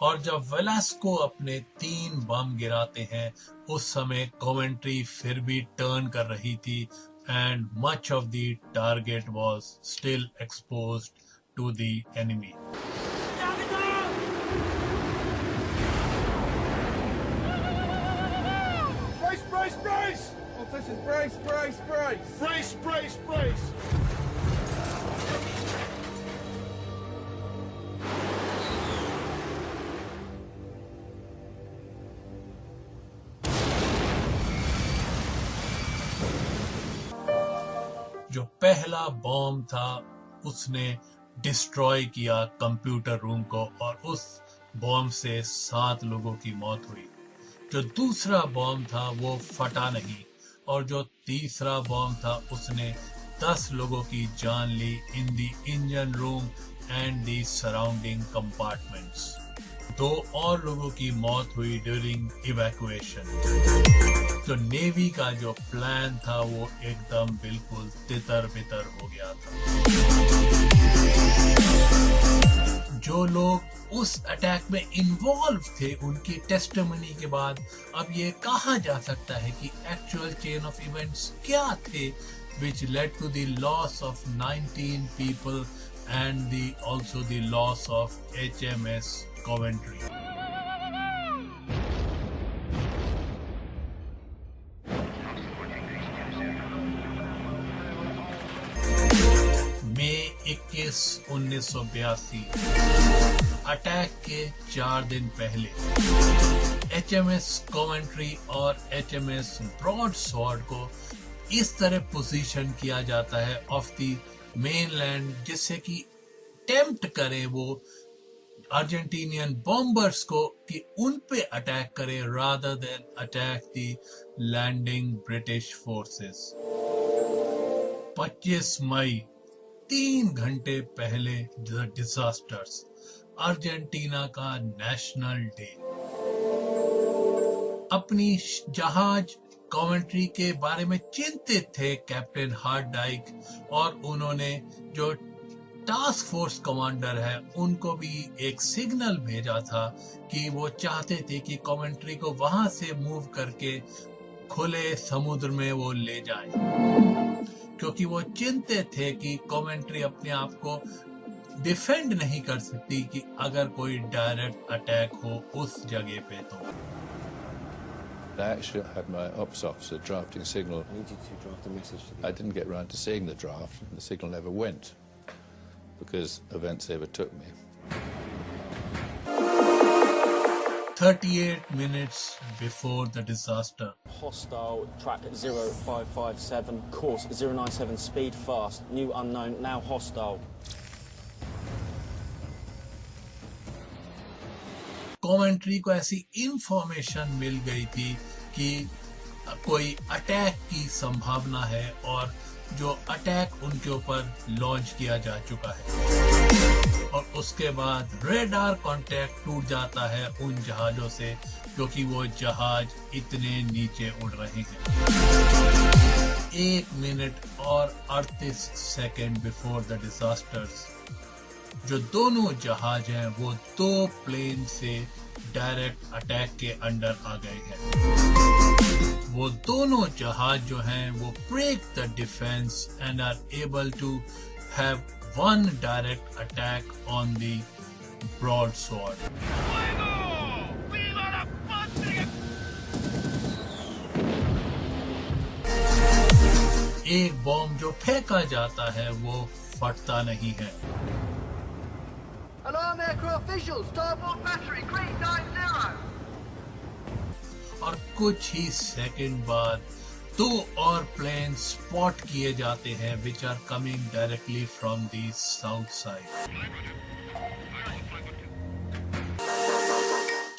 और जब Velasco अपने 3 बम गिराते हैं, उस समय Coventry फिर भी turn कर रही थी and much of the target was still exposed to the enemy. Brace, brace, brace! Officers, brace, brace, brace! Brace, brace, brace! जो पहला बॉम्ब था उसने डिस्ट्रॉय किया कंप्यूटर रूम को और उस बॉम्ब से 7 लोगों की मौत हुई। जो दूसरा बॉम्ब था वो फटा नहीं और जो तीसरा बॉम्ब था उसने 10 लोगों की जान ली in the engine room and the surrounding compartments. 2 और लोगों की मौत हुई ड्यूरिंग इवैक्यूएशन। तो नेवी का जो प्लान था वो एकदम बिल्कुल तितर-बितर हो गया था। जो लोग उस अटैक में इन्वॉल्व थे उनकी टेस्टिमनी के बाद अब ये कहा जा सकता है कि एक्चुअल चेन ऑफ इवेंट्स क्या थे which led to the loss of 19 people and also the loss of HMS Coventry. मई 21, 1982 अटैक के 4 दिन पहले HMS Coventry और HMS ब्रॉडसवर्ड को इस तरह पोजीशन किया जाता है ऑफ द मेनलैंड जिससे कि टेम्प्ट करे वो अर्जेंटीनियन बॉम्बर्स को कि उन पे अटैक करे rather than attack the landing British forces. 25 मई 3 घंटे पहले द डिजास्टर्स, अर्जेंटीना का नेशनल डे। अपनी जहाज कॉवेंट्री के बारे में चिंतित थे कैप्टन हार्डाइक और उन्होंने जो टास्क फोर्स कमांडर है उनको भी एक सिग्नल भेजा था कि वो चाहते थे कि कॉवेंट्री को वहां से मूव करके खुले समुद्र में वो ले जाएं, क्योंकि वो चिंतित थे कि कॉवेंट्री अपने आप को डिफेंड नहीं कर सकती कि अगर कोई डायरेक्ट अटैक हो उस जगह पे। तो I actually had my ops officer drafting a signal. I needed to draft a message. I didn't get round to seeing the draft. The signal never went because events overtook me. 38 minutes before the disaster. Hostile, track 0557, course 097, speed fast, new unknown, now hostile. Coventry को ऐसी information मिल गई थी कि कोई attack की संभावना है और जो अटैक उनके ऊपर लॉन्च किया जा चुका है। और उसके बाद रेडार कांटेक्ट टूट जाता है उन जहाजों से क्योंकि वो जहाज इतने नीचे उड़ रहे हैं। 1 मिनट और 38 सेकेंड बिफोर द डिजास्टर्स जो दोनों जहाज हैं वो 2 प्लेन से डायरेक्ट अटैक के अंडर आ गए हैं। वो दोनों जहाज जो हैं वो break the defence and are able to have one direct attack on the broadsword. एक बॉम्ब जो फेंका जाता है वो फटता नहीं है। Alarm aircraft visual, starboard battery, green 90. और कुछ ही सेकंड बाद 2 और प्लेन स्पॉट किए जाते हैं which are coming directly from the south side.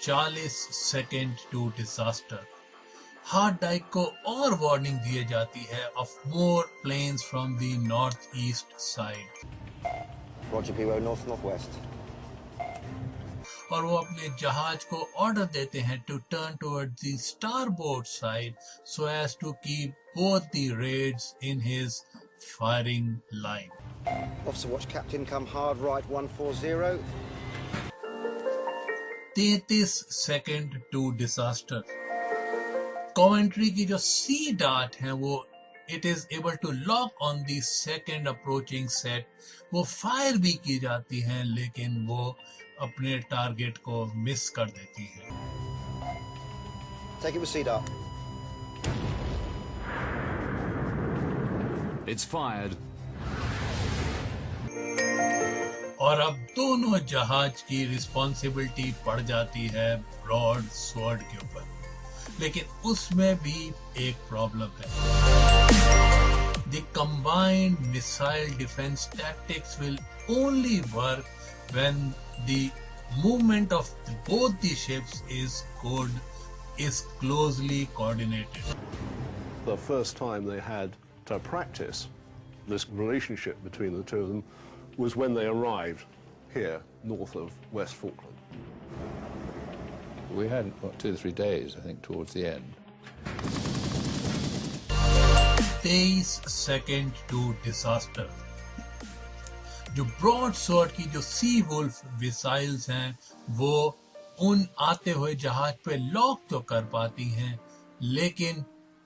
40 second to disaster. Hart Dyke को और वार्निंग दी जाती है of more planes from the northeast side. Roger, Kilo, north-northwest. और वो अपने जहाज को ऑर्डर देते हैं to turn towards the starboard side so as to keep both the raids in his firing line. Officer watch captain, come hard right 140. 33 second to disaster. Coventry की जो सी dart है वो it is able to lock on the second approaching set. वो fire भी की जाती हैं लेकिन वो अपने टारगेट को मिस कर देती है। Take it with sea dart. It's fired. और अब दोनों जहाज की रिस्पॉन्सिबिलिटी पड़ जाती है ब्रॉड स्वॉर्ड के ऊपर, लेकिन उसमें भी एक प्रॉब्लम है। The combined missile defense tactics will only work when the movement of both the ships is closely coordinated. The first time they had to practice this relationship between the two of them was when they arrived here north of West Falkland. We had, 2 or 3 days, I think, towards the end. 23 second to disaster. जो Broadsword की जो सी wolf missiles हैं वो उन आते हुए जहाज पे लॉक तो कर पाती हैं, लेकिन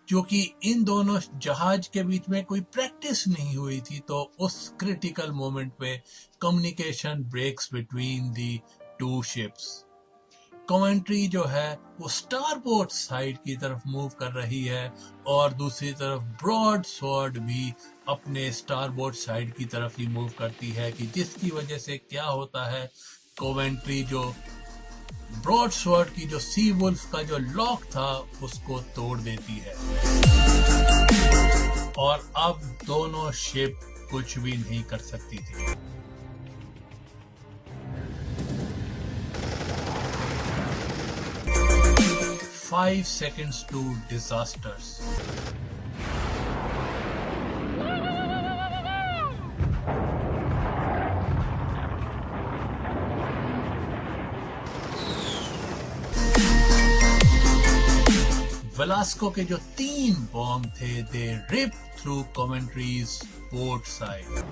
क्योंकि इन दोनों जहाज के बीच में कोई प्रैक्टिस नहीं हुई थी तो उस क्रिटिकल मोमेंट पे communication breaks between the 2 ships. Coventry जो है वो स्टारबोर्ड साइड की तरफ मूव कर रही है और दूसरी तरफ ब्रॉड स्वॉर्ड भी अपने स्टारबोर्ड साइड की तरफ ही मूव करती है कि जिसकी वजह से क्या होता है, कॉवेंट्री जो ब्रॉड स्वॉर्ड की जो सी वुल्फ का जो लॉक था उसको तोड़ देती है और अब दोनों शिप कुछ भी नहीं कर सकती थी। Five seconds to disasters. Velasco के जो 3 बॉम्ब थे, they ripped through Coventry's port side.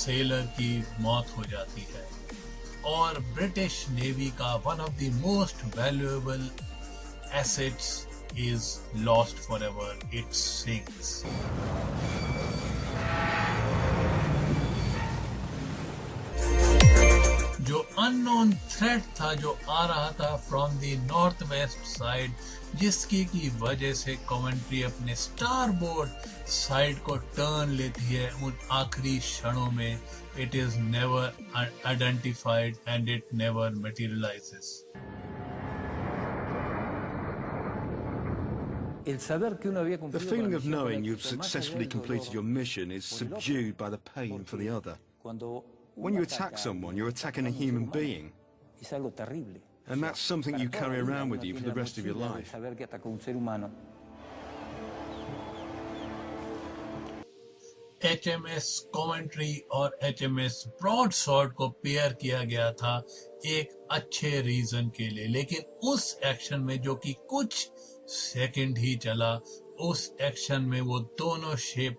Seller की मौत हो जाती है और ब्रिटिश नेवी का one of the most valuable assets is lost forever, it sinks. जो अननोन थ्रेट था जो आ रहा था from the north west side, जिसकी की वजह से कॉवेंट्री अपने स्टारबोर्ड साइड को टर्न लेती है उन आखिरी क्षणों में, it is never identified and it never materialises. The feeling of knowing you've successfully completed your mission is subdued by the pain for the other. When you attack someone, you're attacking a human being. And that's something you carry around with you for the rest of your life. HMS Coventry और HMS ब्रॉडसवर्ड को pair किया गया था एक अच्छे reason के लिए, लेकिन उस एक्शन में जो कि कुछ सेकंड ही चला, उस एक्शन में वो दोनों शिप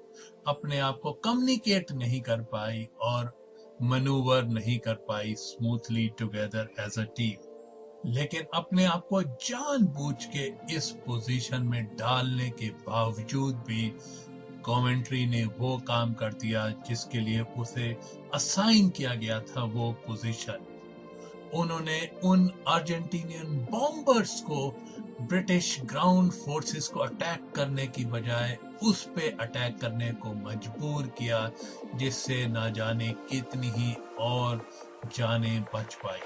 अपने आप को कम्युनिकेट नहीं कर पाई और मैनूवर नहीं कर पाई smoothly together as a team. लेकिन अपने आप को जानबूझ के इस पोजीशन में डालने के बावजूद भी कॉमेंट्री ने वो काम कर दिया जिसके लिए उसे असाइन किया गया था वो पोजीशन। उन्होंने उन अर्जेंटीनियन बॉम्बर्स को ब्रिटिश ग्राउंड फोर्सेस को अटैक करने की बजाय उस पे अटैक करने को मजबूर किया, जिससे ना जाने कितनी ही और जानें बच पाई।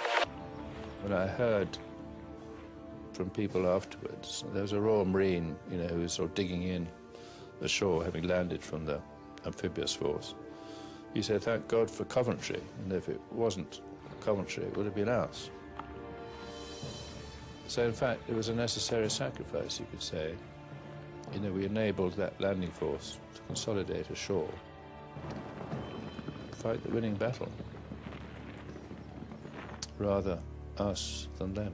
When I heard from people afterwards, there was a Royal Marine, who was sort of digging in the shore, having landed from the amphibious force. He said, "Thank God for Coventry, and if it wasn't Coventry, it would have been ours." So in fact, it was a necessary sacrifice, you could say. We enabled that landing force to consolidate ashore, fight the winning battle. Rather us than them.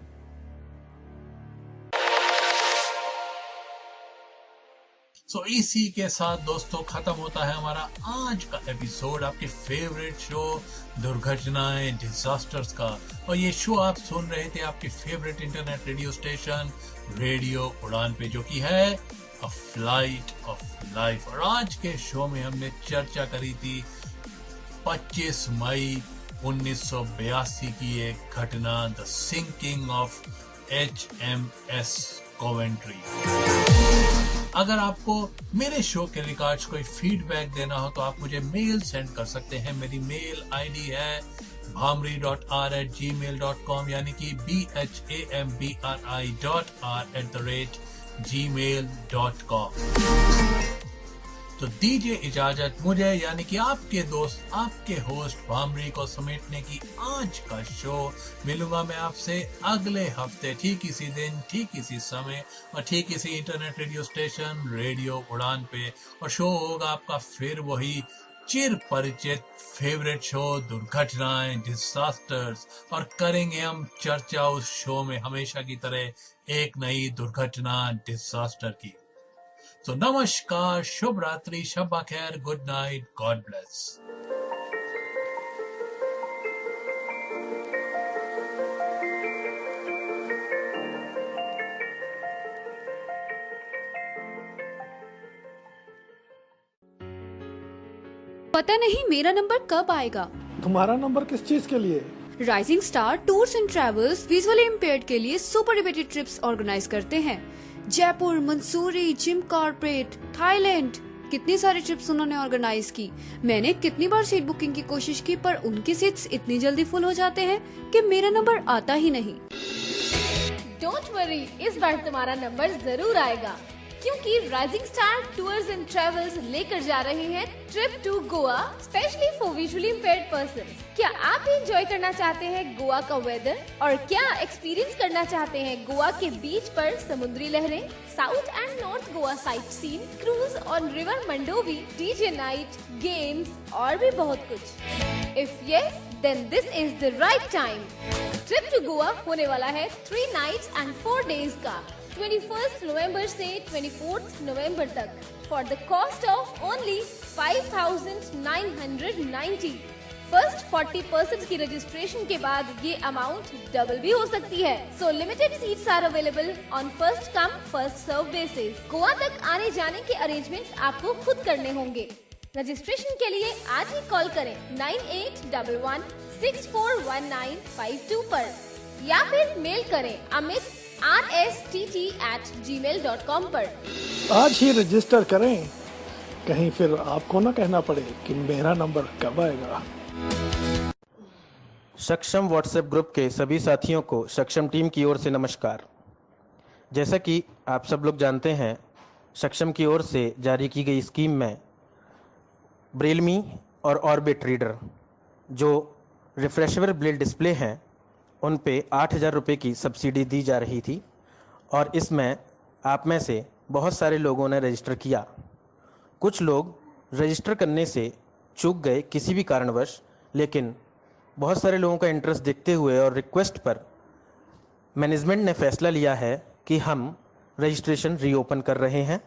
So इसी के साथ दोस्तों खत्म होता है हमारा आज का एपिसोड, आपके फेवरेट शो दुर्घटनाएं डिजास्टर्स का। और ये शो आप सुन रहे थे आपके favourite internet radio station radio उड़ान पे, जो कि है अ फ्लाइट ऑफ लाइफ। और आज के शो में हमने चर्चा करी थी 25 मई 1982 की एक घटना, the sinking of HMS Coventry. अगर आपको मेरे शो के रिगार्ड्स कोई फीडबैक देना हो तो आप मुझे मेल सेंड कर सकते हैं। मेरी मेल आईडी है bhambri.r@gmail.com, यानी कि bhambri.r@gmail.com। तो दीजिए इजाजत मुझे, यानी कि आपके दोस्त, आपके होस्ट भामरी को समेटने की आज का शो। मिलूंगा मैं आपसे अगले हफ्ते ठीक इसी दिन, ठीक इसी समय और ठीक इसी इंटरनेट रेडियो स्टेशन रेडियो उड़ान पे। और शो होगा आपका फिर वही चिर परिचित फेवरेट शो दुर्घटनाएं डिजास्टर्स, और करेंगे हम चर्चा उस शो में हमेशा की तरह एक नई दुर्घटना डिजास्टर की। तो नमस्कार, शुभ रात्रि, शब खैर, गुड नाइट, गॉड ब्लेस। पता नहीं मेरा नंबर कब आएगा। तुम्हारा नंबर किस चीज के लिए? Rising Star Tours and Travels visually impaired के लिए सुपर लिमिटेड ट्रिप्स ऑर्गेनाइज करते हैं। Jaipur, Mussoorie, Jim Corbett, Thailand, कितनी सारी ट्रिप्स उन्होंने ऑर्गेनाइज की। मैंने कितनी बार सीट बुकिंग की कोशिश की, पर उनकी सीट्स इतनी जल्दी फुल हो जाते हैं कि मेरा नंबर आता ही नहीं। डोंट वरी, इस बार तुम्हारा नंबर जरूर आएगा, क्योंकि Rising Star Tours and Travels लेकर जा रहे हैं trip to Goa specially for visually impaired persons. क्या आप भी एंजॉय करना चाहते हैं गोवा का वेदर, और क्या एक्सपीरियंस करना चाहते हैं गोवा के बीच पर समुद्री लहरें, south and north Goa sight scene, cruise on river Mandovi, DJ night, games और भी बहुत कुछ? If yes, then this is the right time. Trip to Goa होने वाला है 3 नाइट्स एंड 4 डेज का, 21 नवंबर से 24 नवंबर तक, for the cost of only 5,990। First 40% की रजिस्ट्रेशन के बाद ये अमाउंट डबल भी हो सकती है। So limited seats are available on first come first serve basis. Goa तक आने जाने के अरेंजमेंट्स आपको खुद करने होंगे। रजिस्ट्रेशन के लिए आज ही कॉल करें 9811 641952 पर, या फिर मेल करें अमित rSTT@gmail.com पर। आज ही रजिस्टर करें, कहीं फिर आपको ना कहना पड़े कि मेरा नंबर कब आएगा। सक्षम व्हाट्सएप ग्रुप के सभी साथियों को सक्षम टीम की ओर से नमस्कार। जैसा कि आप सब लोग जानते हैं, सक्षम की ओर से जारी की गई स्कीम में ब्रेलमी और ऑर्बिट रीडर जो रिफ्रेशेबल ब्रेल डिस्प्ले हैं उन पे 8,000 रुपये की सब्सिडी दी जा रही थी और इसमें आप में से बहुत सारे लोगों ने रजिस्टर किया। कुछ लोग रजिस्टर करने से चूक गए किसी भी कारणवश, लेकिन बहुत सारे लोगों का इंटरेस्ट देखते हुए और रिक्वेस्ट पर मैनेजमेंट ने फैसला लिया है कि हम रजिस्ट्रेशन रीओपन कर रहे हैं,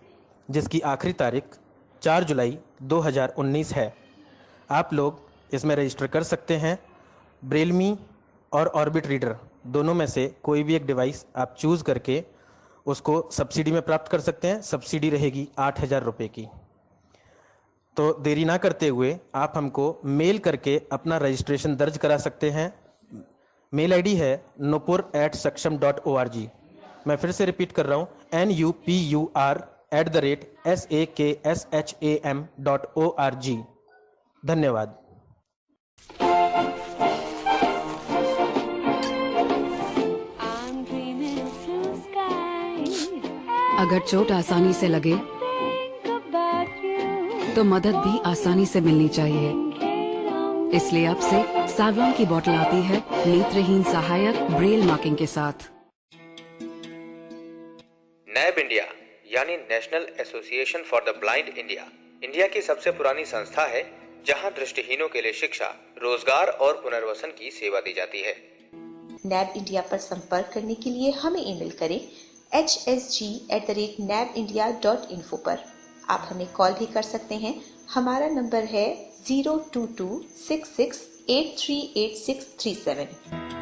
जिसकी आखिरी तारीख 4 जुलाई 2019 है। आप लोग इसमें रजिस्टर कर सकते हैं। ब्रेलमी और ऑर्बिट रीडर दोनों में से कोई भी एक डिवाइस आप चूज़ करके उसको सब्सिडी में प्राप्त कर सकते हैं। सब्सिडी रहेगी 8,000 रुपये की। तो देरी ना करते हुए आप हमको मेल करके अपना रजिस्ट्रेशन दर्ज करा सकते हैं। मेल आईडी है nupur@saksham.org। मैं फिर से रिपीट कर रहा हूँ, nupur@saksham.org। धन्यवाद। अगर चोट आसानी से लगे तो मदद भी आसानी से मिलनी चाहिए। इसलिए अब से सावलॉन की बोतल आती है नेत्रहीन सहायक ब्रेल मार्किंग के साथ। नैब इंडिया यानी national association for the blind India की सबसे पुरानी संस्था है जहां दृष्टिहीनों के लिए शिक्षा, रोजगार और पुनर्वसन की सेवा दी जाती है। नैब इंडिया पर संपर्क करने के लिए हमें ईमेल करें hsg@nabindia.info पर। आप हमें कॉल भी कर सकते हैं। हमारा नंबर है 02266838637।